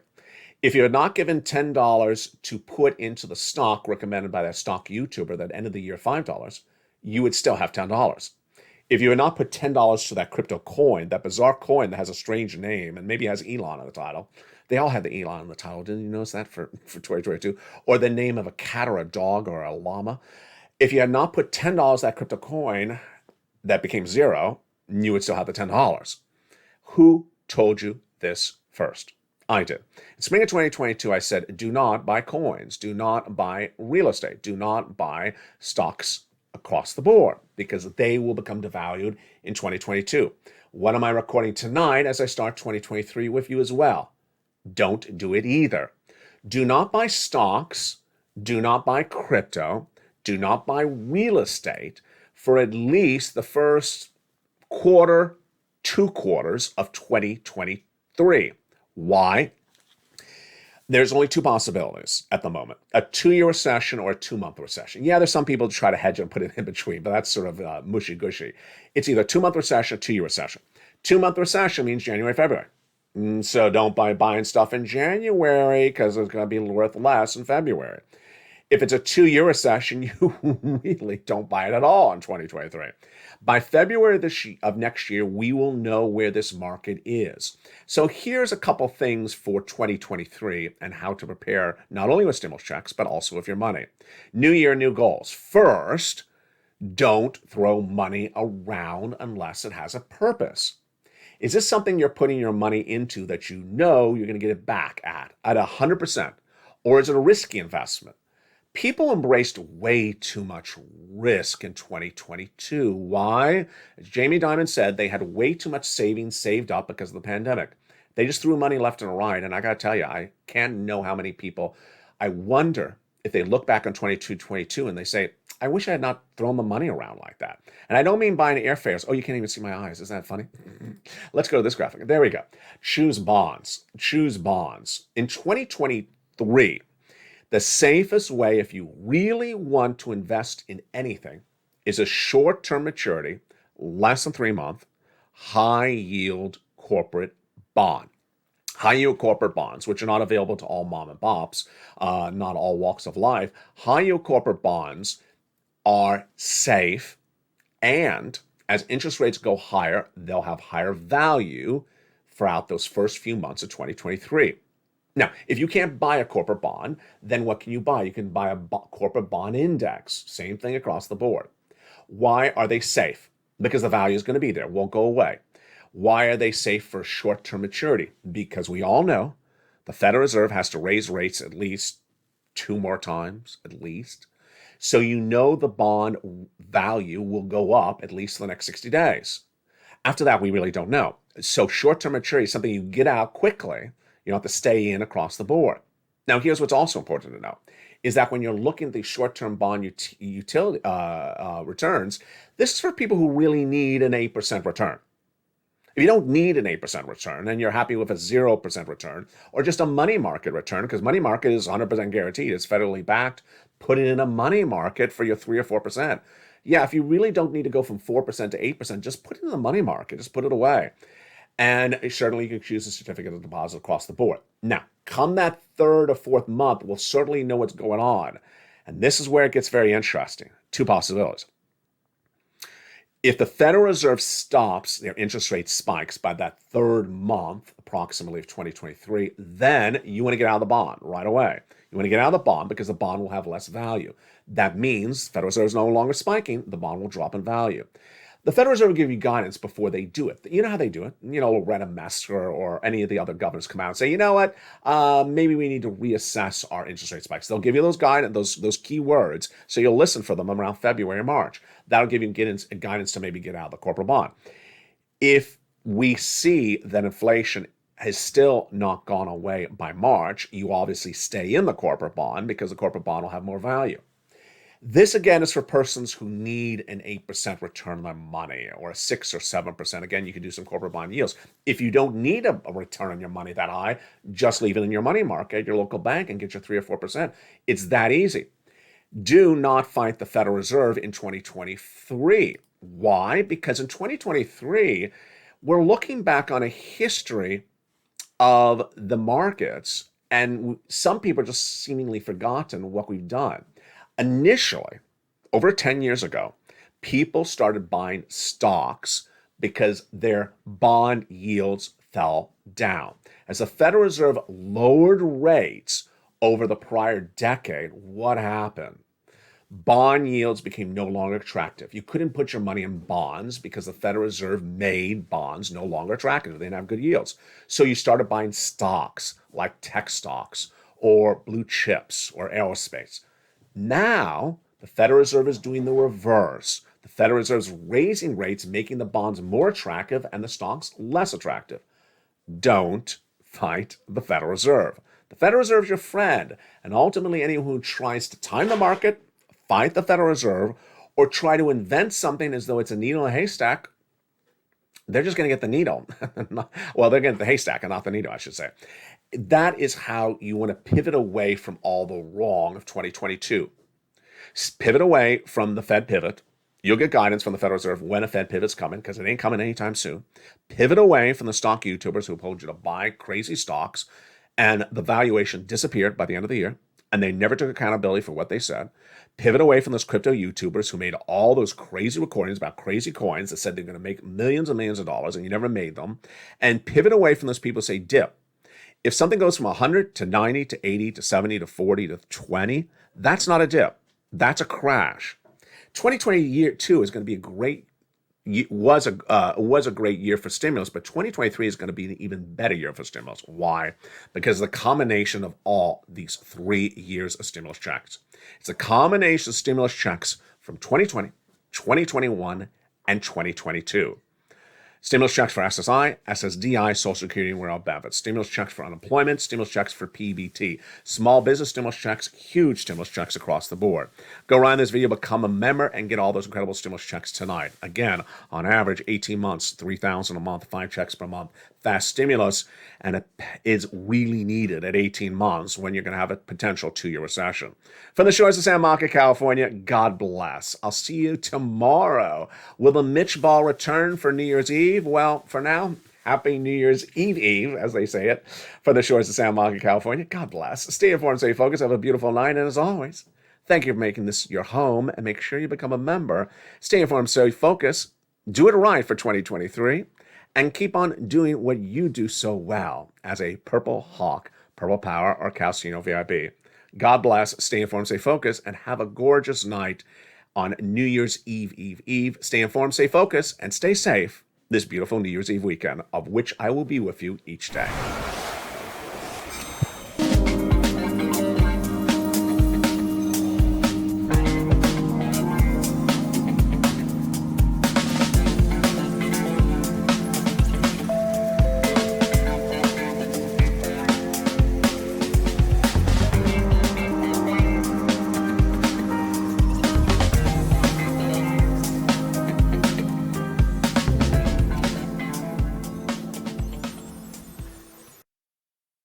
If you had not given $10 to put into the stock recommended by that stock YouTuber that ended the year $5, you would still have $10. If you had not put $10 to that crypto coin, that bizarre coin that has a strange name and maybe has Elon on the title, they all had the Elon on the title. Didn't you notice that for 2022? Or the name of a cat or a dog or a llama. If you had not put $10 to that crypto coin that became zero, you would still have the $10. Who told you this first? I did. In spring of 2022, I said, do not buy coins. Do not buy real estate. Do not buy stocks across the board because they will become devalued in 2022. What am I recording tonight as I start 2023 with you as well? Don't do it either. Do not buy stocks. Do not buy crypto. Do not buy real estate for at least the first quarter, 2 quarters of 2023. Why? There's only 2 possibilities at the moment. A 2-year recession or a 2-month recession. Yeah, there's some people who try to hedge and put it in between, but that's sort of mushy-gushy. It's either 2-month recession or 2-year recession. 2-month recession means January, February. So don't buy buying stuff in January because it's going to be worth less in February. If it's a 2-year recession, you really don't buy it at all in 2023. By February of next year, we will know where this market is. So here's a couple things for 2023 and how to prepare not only with stimulus checks, but also with your money. New year, new goals. First, don't throw money around unless it has a purpose. Is this something you're putting your money into that you know you're going to get it back at 100%? Or is it a risky investment? People embraced way too much risk in 2022. Why? As Jamie Dimon said, they had way too much savings saved up because of the pandemic. They just threw money left and right. And I got to tell you, I can't know how many people. I wonder if they look back on 2022 and they say, I wish I had not thrown the money around like that. And I don't mean buying airfares. Oh, you can't even see my eyes. Isn't that funny? Let's go to this graphic. There we go. Choose bonds. Choose bonds. In 2023, the safest way, if you really want to invest in anything, is a short-term maturity, less than 3 months, high-yield corporate bond. High-yield corporate bonds, which are not available to all mom and pops, not all walks of life. High-yield corporate bonds are safe, and as interest rates go higher, they'll have higher value throughout those first few months of 2023. Now, if you can't buy a corporate bond, then what can you buy? You can buy a corporate bond index. Same thing across the board. Why are they safe? Because the value is going to be there, won't go away. Why are they safe for short-term maturity? Because we all know the Federal Reserve has to raise rates at least 2 more times, at least. So you know the bond value will go up at least for the next 60 days. After that, we really don't know. So short-term maturity is something you get out quickly. You don't have to stay in across the board. Now, here's what's also important to know, is that when you're looking at the short-term bond utility returns, this is for people who really need an 8% return. If you don't need an 8% return and you're happy with a 0% return or just a money market return, because money market is 100% guaranteed, it's federally backed, put it in a money market for your 3 or 4%. Yeah, if you really don't need to go from 4% to 8%, just put it in the money market, just put it away. And certainly you can choose a certificate of deposit across the board. Now, come that 3rd or 4th month, we'll certainly know what's going on. And this is where it gets very interesting. 2 possibilities. If the Federal Reserve stops their interest rate spikes by that third month, approximately of 2023, then you want to get out of the bond right away. You want to get out of the bond because the bond will have less value. That means Federal Reserve is no longer spiking, the bond will drop in value. The Federal Reserve will give you guidance before they do it. You know how they do it. Loretta Mester or any of the other governors come out and say, you know what, maybe we need to reassess our interest rate spikes. They'll give you those key words, so you'll listen for them around February or March. That'll give you guidance to maybe get out of the corporate bond. If we see that inflation has still not gone away by March, you obviously stay in the corporate bond because the corporate bond will have more value. This, again, is for persons who need an 8% return on their money or a 6 or 7%. Again, you can do some corporate bond yields. If you don't need a return on your money that high, just leave it in your money market, your local bank, and get your 3 or 4%. It's that easy. Do not fight the Federal Reserve in 2023. Why? Because in 2023, we're looking back on a history of the markets, and some people are just seemingly forgotten what we've done. Initially, over 10 years ago, people started buying stocks because their bond yields fell down. As the Federal Reserve lowered rates over the prior decade, what happened? Bond yields became no longer attractive. You couldn't put your money in bonds because the Federal Reserve made bonds no longer attractive. They didn't have good yields. So you started buying stocks like tech stocks or blue chips or aerospace. Now, the Federal Reserve is doing the reverse. The Federal Reserve is raising rates, making the bonds more attractive and the stocks less attractive. Don't fight the Federal Reserve. The Federal Reserve is your friend, and ultimately anyone who tries to time the market, fight the Federal Reserve, or try to invent something as though it's a needle in a haystack, they're just going to get the needle. Well, they're going to get the haystack and not the needle, I should say. That is how you want to pivot away from all the wrong of 2022. Pivot away from the Fed pivot. You'll get guidance from the Federal Reserve when a Fed pivot's coming, because it ain't coming anytime soon. Pivot away from the stock YouTubers who told you to buy crazy stocks, and the valuation disappeared by the end of the year, and they never took accountability for what they said. Pivot away from those crypto YouTubers who made all those crazy recordings about crazy coins that said they're going to make millions and millions of dollars, and you never made them. And pivot away from those people who say dip. If something goes from 100 to 90 to 80 to 70 to 40 to 20, that's not a dip. That's a crash. 2022 is going to be was a great year for stimulus, but 2023 is going to be an even better year for stimulus. Why? Because the combination of all these 3 years of stimulus checks. It's a combination of stimulus checks from 2020, 2021, and 2022. Stimulus checks for SSI, SSDI, Social Security, and Rural Benefits. Stimulus checks for unemployment, stimulus checks for PBT. Small business stimulus checks, huge stimulus checks across the board. Go around this video, become a member, and get all those incredible stimulus checks tonight. Again, on average, 18 months, $3,000 a month, 5 checks per month. Fast stimulus, and it is really needed at 18 months when you're going to have a potential 2-year recession. From the shores of San Marco, California, God bless. I'll see you tomorrow. Will the Mitch Ball return for New Year's Eve? Well, for now, happy New Year's Eve, as they say it. From the shores of San Marco, California, God bless. Stay informed, stay focused, have a beautiful night, and as always, thank you for making this your home, and make sure you become a member. Stay informed, stay focused, do it right for 2023, and keep on doing what you do so well as a Purple Hawk, Purple Power, or Calcino VIP. God bless, stay informed, stay focused, and have a gorgeous night on New Year's Eve. Stay informed, stay focused, and stay safe this beautiful New Year's Eve weekend, of which I will be with you each day.